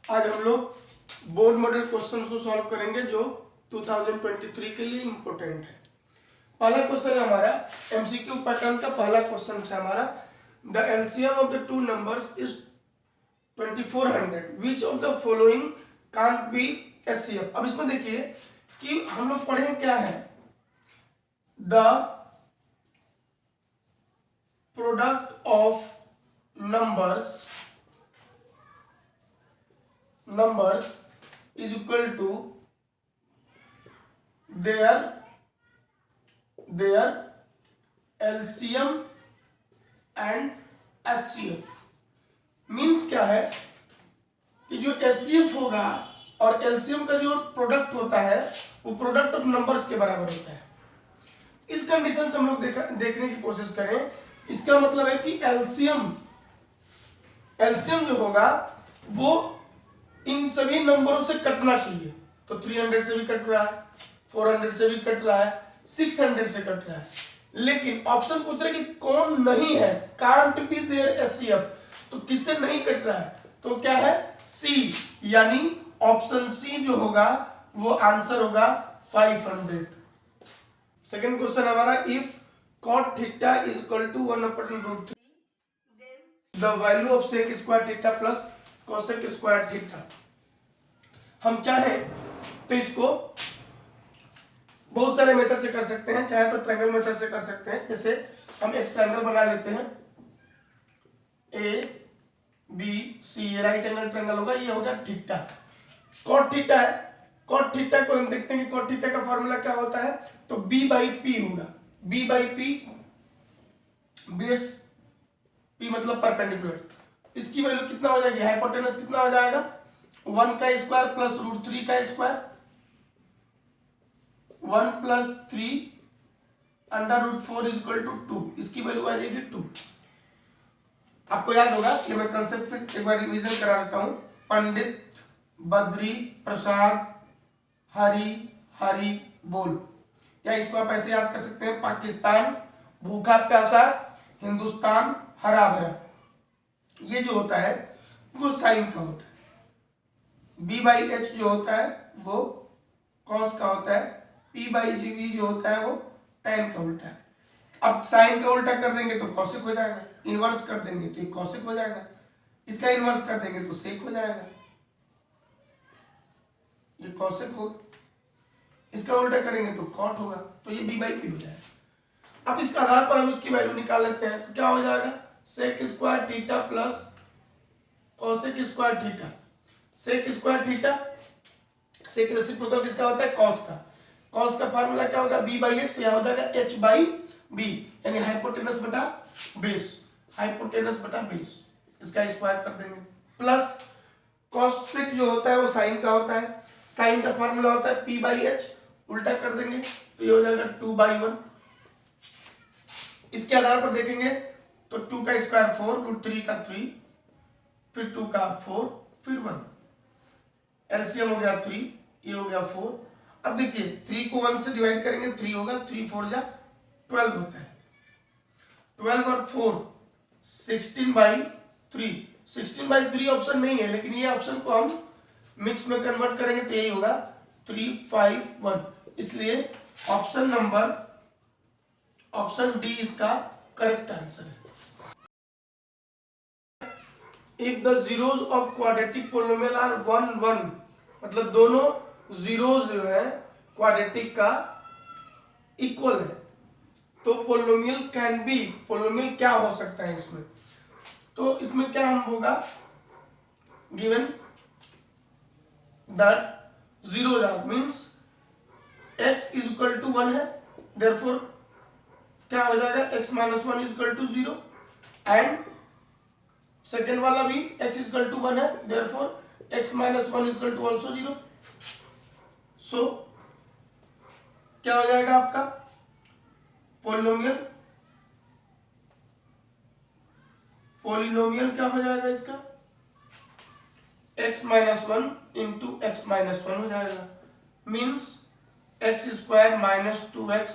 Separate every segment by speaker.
Speaker 1: आज हम लोग बोर्ड मॉडल क्वेश्चन को सॉल्व करेंगे जो 2023 के लिए इम्पोर्टेंट है। पहला क्वेश्चन है हमारा एमसीक्यू पैटर्न का पहला क्वेश्चन है हमारा, the LCM of the two numbers is 2400 which of the following can't be HCF. अब इसमें देखिए कि हम लोग पढ़े क्या है, the product of numbers is equal to their LCM and HCF। Means क्या है कि जो HCF होगा और LCM का जो प्रोडक्ट होता है वो प्रोडक्ट ऑफ नंबर्स के बराबर होता है। इस कंडीशन से हम लोग देखने की कोशिश करें, इसका मतलब है कि एलसीएम जो होगा वो इन सभी नंबरों से कटना चाहिए। तो 300 से भी कट रहा है, 400 से भी कट रहा है, 600 से कट रहा है, लेकिन ऑप्शन पूछ रहा है कि कौन नहीं है, कांट बी देयर एचसीएफ, तो किससे नहीं कट रहा है, तो क्या है सी, यानी ऑप्शन सी जो होगा वो आंसर होगा 500। सेकंड क्वेश्चन हमारा, if cot theta is equal to 1/√3 the value of sec square theta plus cosec square theta. हम चाहे तो इसको बहुत सारे मेथड से कर सकते हैं, चाहे तो ट्रायंगल मेथड से कर सकते हैं। जैसे हम एक ट्रायंगल बना लेते हैं, A B C, right angle triangle होगा, ये होगा थीटा। cot थीटा है, cot थीटा को हम देखते हैं कि cot थीटा का फॉर्मूला क्या होता है, तो b/p होगा, b/p बेस p मतलब परपेंडिकुलर। इसकी वैल्यू कितना हो जाएगी, हाइपोटेनस कितना हो जाएगा 1 का स्क्वायर प्लस √3 का स्क्वायर, 1 + 3 √4 = 2। इसकी वैल्यू आ जाएगी 2। आपको याद होगा कि मैं कंसेप्ट फिर एक बार रिवीजन करा देता हूं। पंडित, बद्री, प्रसाद, हरी बोल, या इसको आप ऐसे याद कर सकते हैं, पाकिस्तान भूखा प्यासा, हिंदुस्तान हरा भरा। ये जो होता है वो साइन का होता है, b/h जो होता है वो cos का होता है, p/g जो होता है वो tan का उल्टा है। अब साइन का उल्टा कर देंगे तो कॉसिक हो जाएगा, इनवर्स कर देंगे तो ये कॉसिक हो जाएगा, इसका इनवर्स कर देंगे तो सेक हो जाएगा, ये कॉसिक हो, इसका उल्टा करेंगे तो कॉट होगा, तो ये b/p हो जाएगा। अब इसके आधार पर हम इसकी वैल्यू निकाल लेते हैं, तो क्या हो जाएगा sec square theta plus cosec square theta. Sec square theta, sec reciprocal किसका होता है कॉस का, कॉस का फार्मूला क्या होगा b/h, तो यहां हो जाएगा h/b, यानी हाइपोटेनस बटा बेस, हाइपोटेनस बटा बेस, इसका स्क्वायर कर देंगे, प्लस कॉसेक जो होता है वो साइन का होता है, साइन का फार्मूला होता है p/h, उल्टा कर देंगे तो ये हो जाएगा 2/1। इसके आधार पर देखेंगे तो 2 का स्क्वायर 4, √3 का 3, फिर 2 का 4, फिर 1, एलसीएम हो गया 3, ये हो गया 4। अब देखिए 3 को 1 से डिवाइड करेंगे 3 होगा, 3 4 जा 12 होता है, 12 और 4 16/3। 16/3 ऑप्शन नहीं है, लेकिन ये ऑप्शन को हम मिक्स में कन्वर्ट करेंगे तो यही होगा 3 5 1, इसलिए ऑप्शन डी इसका करेक्ट आंसर है। If the zeros of quadratic polynomial are 1 1, मतलब दोनों जीरोज जो है क्वाड्रेटिक का इक्वल है, तो पोलिनोमियल कैन बी, पोलिनोमियल क्या हो सकता है इसमें, तो इसमें क्या हम होगा, given that zeros are means x = 1 है, देयरफॉर क्या हो जाएगा x - 1 = 0, एंड सेकेंड वाला भी x = 1 है, देयरफॉर x - 1 = also 0। सो क्या हो जाएगा आपका पोलिनोमियल क्या हो जाएगा इसका x - 1 × x - 1 हो जाएगा, मीन्स x² - 2x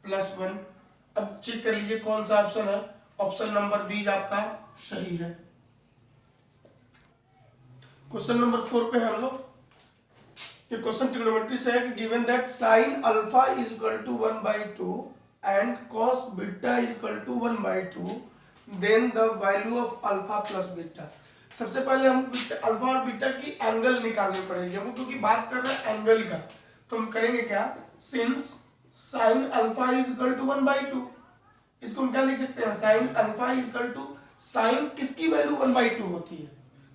Speaker 1: + 1। अब चेक कर लीजिए कौन सा ऑप्शन है, ऑप्शन नंबर बी आपका सही है। क्वेश्चन नंबर 4 पे हम लोग, ये क्वेश्चन ट्रिग्नोमेट्री से है कि given that sine alpha is equal to 1/2 and cos beta is equal to 1/2, then the value of alpha plus beta. सबसे पहले हम अल्फा और बीटा की एंगल निकालनी पड़ेगी हमको, क्योंकि बात कर रहे हैं एंगल का। तो हम करेंगे क्या, since sine alpha is equal to 1/2, इसको हम क्या लिख सकते हैं, sine alpha is equal to, sine किसकी वैल्यू 1/2 होती है,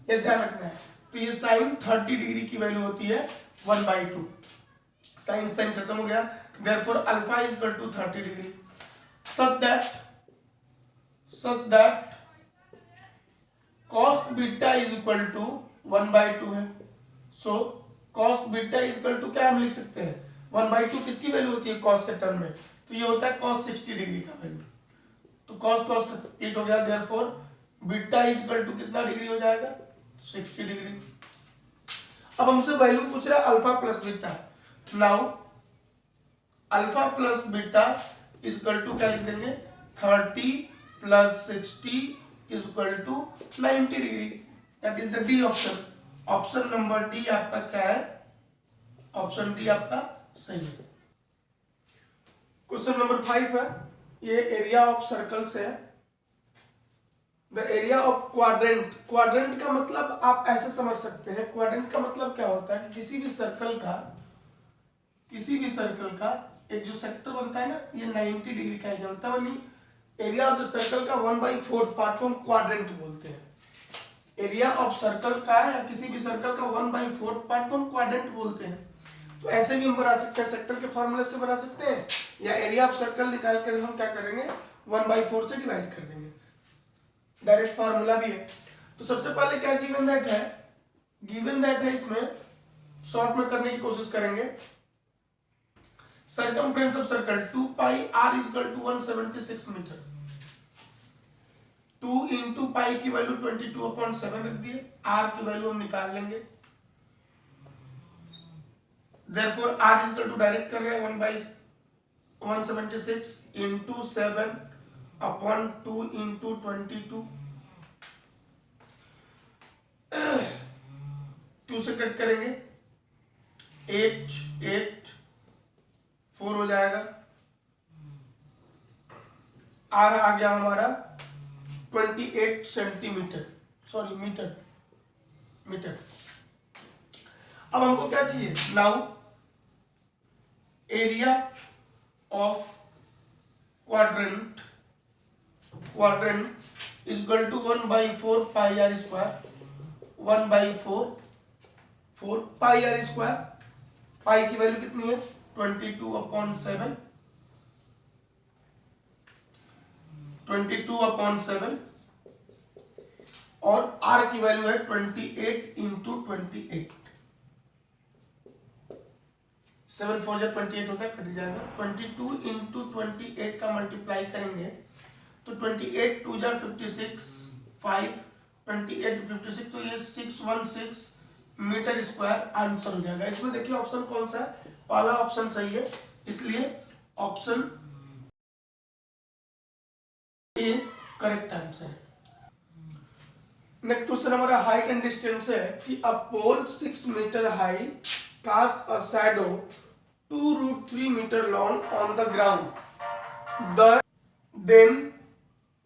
Speaker 1: ये ध्यान रखना है। तो ये साइन 30 डिग्री की वैल्यू होती है 1/2, साइन साइन खत्म हो गया, therefore alpha is equal to 30 degree, such that cos beta is equal to 1/2 है। So cos beta is equal to क्या हम लिख सकते हैं, 1/2 किसकी वैल्यू होती है cos के टर्म में, तो ये होता है cos 60 डिग्री का वैल्यू। तो cos कंप्लीट हो गया, therefore beta is equal to कितना डिग्री हो जाएगा, 60 डिग्री। अब हमसे वैल्यू पूछ रहा है alpha plus beta. Now alpha plus beta is equal to क्या लिख देंगे, 30 plus 60 is equal to 90 degree, that is the D option. Option number D आपका क्या है, ऑप्शन डी आपका सही है। क्वेश्चन नंबर 5 है, ये एरिया ऑफ सर्कल्स है। The area of quadrant, quadrant का मतलब आप ऐसे समझ सकते हैं, क्वाड्रेंट का मतलब क्या होता है कि किसी भी सर्कल का एक जो सेक्टर बनता है ना, ये 90 डिग्री का एरिया बनता है, एरिया ऑफ द सर्कल का 1/4 पार्ट को हम क्वाड्रेंट बोलते हैं। एरिया ऑफ सर्कल का या किसी भी सर्कल का 1/4 पार्ट को हम क्वाड्रेंट बोलते हैं। तो ऐसे भी हम बना सकते हैं, सेक्टर के फॉर्मूले से बना सकते हैं, या एरिया ऑफ सर्कल निकाल कर हम क्या करेंगे, 1/4 से डिवाइड कर देंगे, डायरेक्ट फॉर्मूला भी है। तो सबसे पहले क्या गिवन दैट है, इसमें शॉर्ट में करने की कोशिश करेंगे। Circumference of circle 2 pi r is equal to 176 metre, 2 into pi की वैल्यू 22/7 रख दिए, r की वैल्यू हम निकाल लेंगे, therefore r is equal to direct कर रहे हैं 1/176 इंटू 7/2 इंटू 22, 2 से कट करेंगे 8 4 हो जाएगा, आर आ गया हमारा 28 सेंटीमीटर, सॉरी मीटर। अब हमको क्या चाहिए, now area of quadrant is equal to 1/4 pi r square, 1/4 pi r square, pi की वैल्यू कितनी है 22/7, 22/7 और r की वैल्यू है 28 इंटू 28, 7 4 जा 28 होता है, कट जाएगा, 22 इंटू 28 का मल्टीप्लाई करेंगे तो 28 2 जा 56, 5 28 56, तो ये 616 मीटर स्क्वायर आंसर हो जाएगा। इसमें देखिए ऑप्शन कौन सा है, पहला ऑप्शन सही है, इसलिए ऑप्शन ए करेक्ट आंसर है। नेक्स्ट क्वेश्चन हमारा हाइट एंड डिस्टेंस है कि a pole 6 metre high cast a shadow 2√3 metre long on the ground, then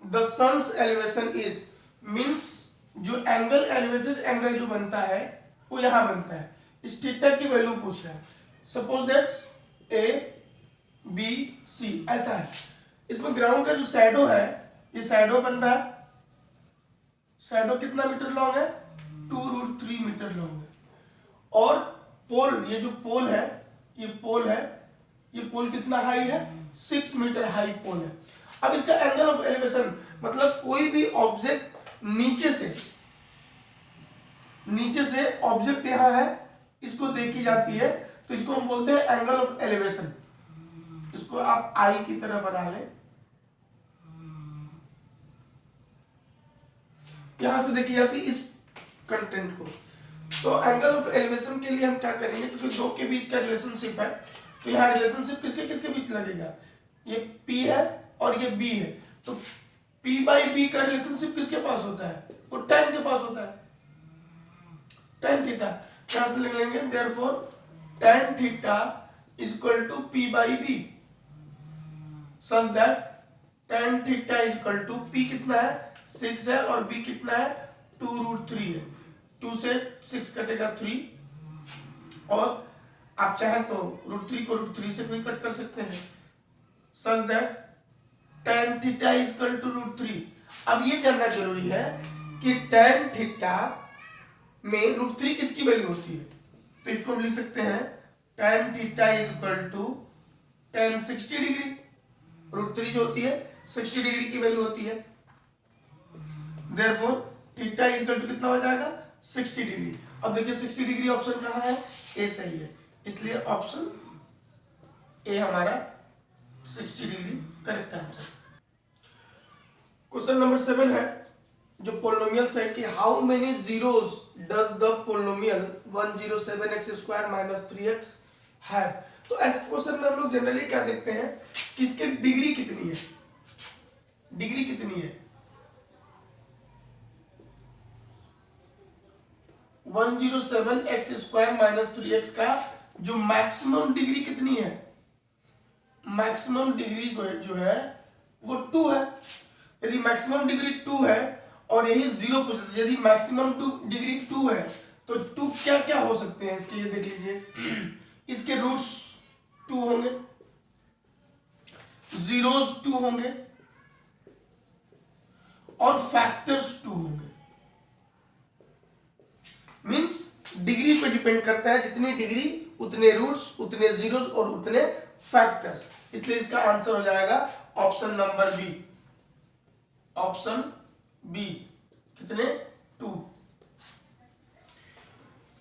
Speaker 1: the sun's elevation is, means जो एंगल एलिवेटेड एंगल जो बनता है वो यहां बनता है, इस थीटा की वैल्यू पूछ रहा है। Suppose that's A B C ऐसा है, इसमें ग्राउंड का जो शैडो है, ये शैडो बन रहा है, शैडो कितना मीटर लॉन्ग है 2√3 मीटर लॉन्ग है, और पोल, ये जो पोल है, ये पोल कितना हाई है 6 मीटर हाई पोल है। अब इसका एंगल ऑफ एलिवेशन मतलब कोई भी ऑब्जेक्ट नीचे से ऑब्जेक्ट यहां है, इसको देखी जाती है, तो इसको हम बोलते हैं एंगल ऑफ एलिवेशन। इसको आप आई की तरह बना लें, यहां से देखी जाती है इस कंटेंट को। तो एंगल ऑफ एलिवेशन के लिए हम क्या करेंगे, क्योंकि दो के बीच का रिलेशनशिप है, तो यहाँ रिलेशनशिप किसके किसके बीच लगेगा, ये P है और ये B है, तो P/B का रिलेशनशिप किसके पास होता है, वो tan के पास होता है, tan थीटा, यहाँ से लिख लेंगे therefore tan theta is equal to p by b, such that tan theta is equal to p कितना है 6 है और b कितना है 2√3 है, 2 से 6 कटेगा 3, और आप चाहे तो √3 को √3 से भी कट कर सकते हैं, such that tan theta is equal to √3। अब ये जानना जरूरी है कि tan थीटा में √3 किसकी वैल्यू होती है, तो इसको हम लिख सकते हैं tan theta is equal to tan 60 degree, √3 जो होती है 60 डिग्री की वैल्यू होती है, therefore theta is equal to कितना हो जाएगा 60 डिग्री। अब देखिए 60 डिग्री ऑप्शन कहाँ है, ए सही है, इसलिए ऑप्शन ए हमारा 60 degree correct answer. Question number 7 है जो पोलिनोमियल्स है कि how many zeros does the polynomial 107x² minus 3x have. तो ऐसे क्वेश्चन में हम लोग जनरली क्या देखते हैं कि इसके डिग्री कितनी है, डिग्री कितनी है 107x² माइनस 3x का जो मैक्सिमम डिग्री कितनी है, मैक्सिमम डिग्री जो है वो 2 है। यदि मैक्सिमम डिग्री 2 है और यही 0 पूछते, यदि मैक्सिमम डिग्री 2 है तो 2 क्या क्या हो सकते हैं इसके, ये देख लीजिए इसके रूट्स 2 होंगे, जीरोस 2 होंगे और फैक्टर्स 2 होंगे। मींस डिग्री पे डिपेंड करता है, जितनी डिग्री उतने रूट्स, उतने जीरोस और उतने फैक्टर्स, इसलिए इसका आंसर हो जाएगा option number B, option B कितने 2।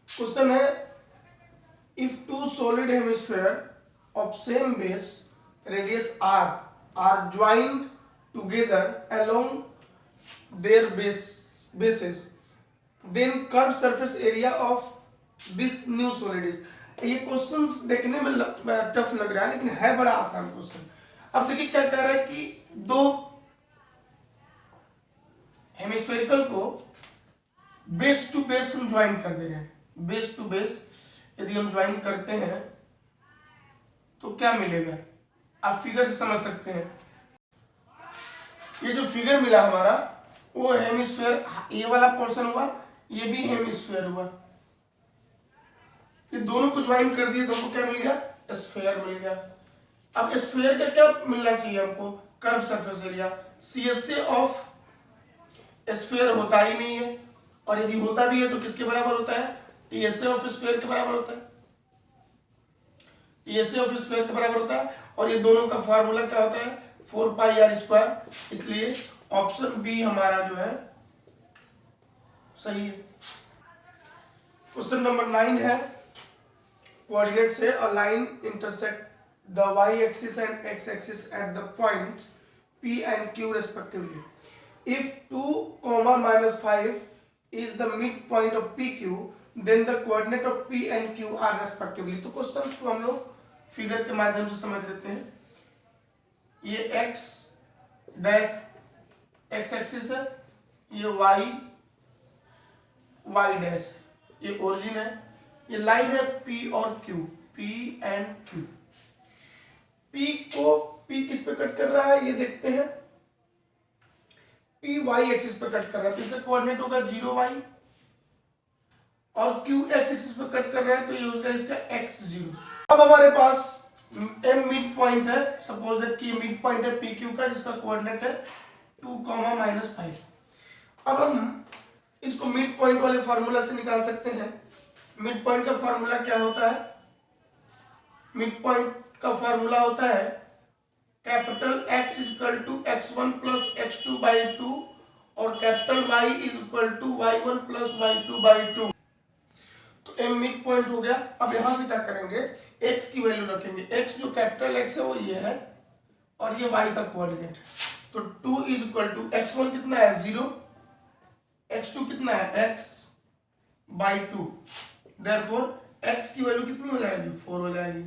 Speaker 1: क्वेश्चन है if two solid hemisphere of same base radius r are joined together along their bases then curved surface area of this new solid is। ये question देखने में tough लग रहा है लेकिन है बड़ा आसान क्वेश्चन। अब देखिए क्या कह रहा है कि दो हेमिस्फेरिकल को बेस टू बेस हम ज्वाइन कर दे रहे हैं, बेस टू बेस यदि हम ज्वाइन करते हैं तो क्या मिलेगा, आप फिगर से समझ सकते हैं। ये जो फिगर मिला हमारा वो हेमिस्फीयर, ये वाला पोर्शन हुआ, ये भी हेमिस्फीयर हुआ, ये दोनों को ज्वाइन कर दिए तो हमको क्या मिल गया, स्फीयर मिल गया। अब स्फीयर का क्या मिलना चाहिए हमको, curve surface area. CSA of sphere होता ही नहीं है, और यदि होता भी है तो किसके बराबर होता है, TSA ऑफ स्फीयर के बराबर होता है, TSA ऑफ स्फीयर के बराबर होता है। और ये दोनों का फार्मूला क्या होता है 4πr², इसलिए ऑप्शन बी हमारा जो है सही है। क्वेश्चन नंबर 9 है कोऑर्डिनेट से a line intersect the y axis and x axis at the point p and q respectively if 2, -5 is the midpoint of pq then the coordinate of p and q are respectively। तो question को हम लोग figure के माध्यम से समझ लेते हैं। ये x डैश x एक्सिस है, ये y डैश, ये ओरिजिन है, ये लाइन है p और q, p and q। p को p किस पे कट कर रहा है ये देखते हैं, p y एक्सिस पे कट कर रहा है तो इसका कोऑर्डिनेट होगा 0y, और q x एक्सिस पे कट कर रहा है तो ये होगा इसका x0। अब हमारे पास m मिड पॉइंट है, सपोज दैट कि मिड पॉइंट है pq का जिसका कोऑर्डिनेट है 2, -5। अब हम इसको मिड पॉइंट वाले फार्मूला से निकाल सकते हैं। मिड पॉइंट का फार्मूला क्या होता है, मिड पॉइंट का फार्मूला होता है capital X equal to x1 plus x2/2 और capital Y equal to y1 plus y2/2। तो m मिड पॉइंट हो गया। अब यहां से क्या करेंगे, x की वैल्यू रखेंगे, x जो कैपिटल X है वो ये है और ये y का कोऑर्डिनेट है, तो 2 इक्वल टू x1 कितना है 0, x2 कितना है x/2, देयरफॉर x की वैल्यू कितनी हो जाएगी 4 हो जाएगी।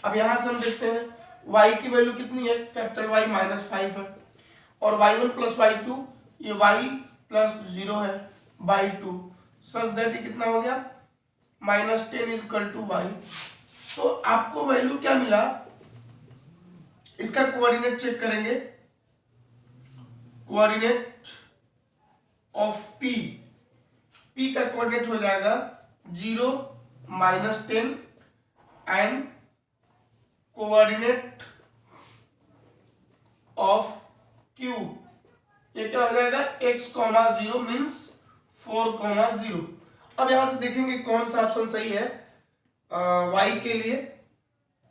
Speaker 1: अब यहां से हम देखते हैं y की वैल्यू कितनी है, कैपिटल Y -5 है, और y1 प्लस y2 ये y प्लस 0 है/2, सच दैट ये कितना हो गया -10 इज इक्वल टू y। तो आपको वैल्यू क्या मिला, इसका कोऑर्डिनेट चेक करेंगे। कोऑर्डिनेट ऑफ p, p का कोऑर्डिनेट हो जाएगा 0 -10 एंड कोऑर्डिनेट ऑफ q, ये क्या हो जाएगा x, 0 मीन्स 4, 0। अब यहां से देखेंगे कौन सा ऑप्शन सही है y के लिए।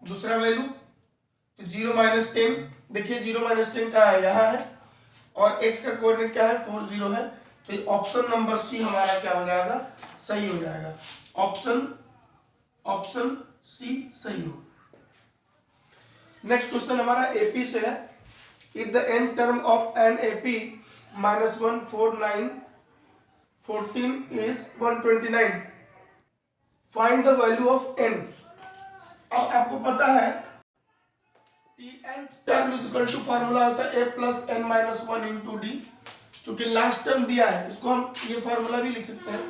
Speaker 1: दूसरा वैल्यू तो 0 -10, देखिए 0 -10 का है यहाँ है, और x का कोऑर्डिनेट क्या है 4, 0 है। तो ऑप्शन नंबर सी हमारा क्या हो जाएगा, सही हो जाएगा। ऑप्शन सी सही हो। नेक्स्ट क्वेश्चन हमारा एपी से है। If the n term of an AP -1, 4, 9, 14 is 129, find the value of n। अब आपको पता है Tn term is equal to formula होता है a plus n minus 1 into D. चूंकि लास्ट टर्म दिया है, इसको हम ये फार्मूला भी लिख सकते हैं,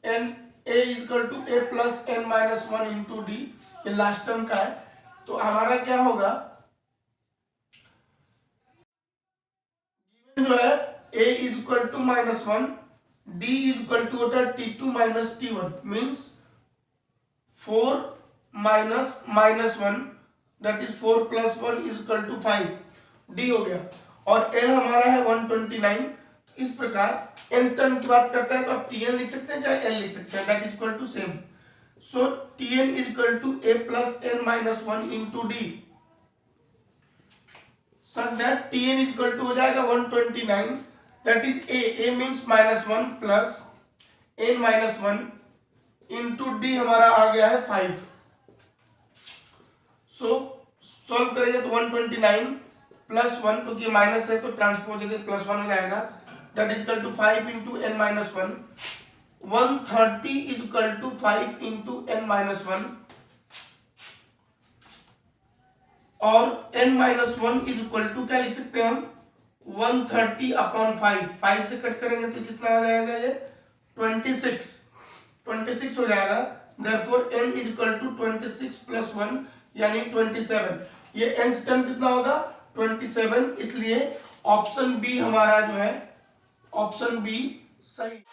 Speaker 1: n a is equal to a plus n minus 1 into D, ये लास्ट टर्म का है। तो हमारा क्या होगा, जो है a is equal to -1, d is equal to होता है t2 minus t1, means 4 minus -1 that is 4 plus 1 is equal to 5, d हो गया। और l हमारा है 129। इस प्रकार n टर्म की बात करता है तो आप tn लिख सकते हैं चाहे l लिख सकते हैं, that is equal to same. So tn is equal to a plus n minus 1 into D, such that tn is equal to हो जाएगा 129, that is a means -1 plus n minus 1 into D हमारा आ गया है 5। सो solve करेंगे तो 129 plus 1, क्योंकि minus है तो ट्रांसपोज जगह प्लस 1 हो जाएगा, that is equal to 5 into n minus 1। 130 is equal to 5 into n minus 1, और n minus 1 is equal to क्या लिख सकते हैं हम 130 अपॉन 5, 5 से कट करेंगे तो कितना आ जाएगा ये 26 हो जाएगा। Therefore n is equal to 26 plus 1 यानी 27। ये nth टर्म कितना होगा 27, इसलिए ऑप्शन बी हमारा जो है ऑप्शन बी सही।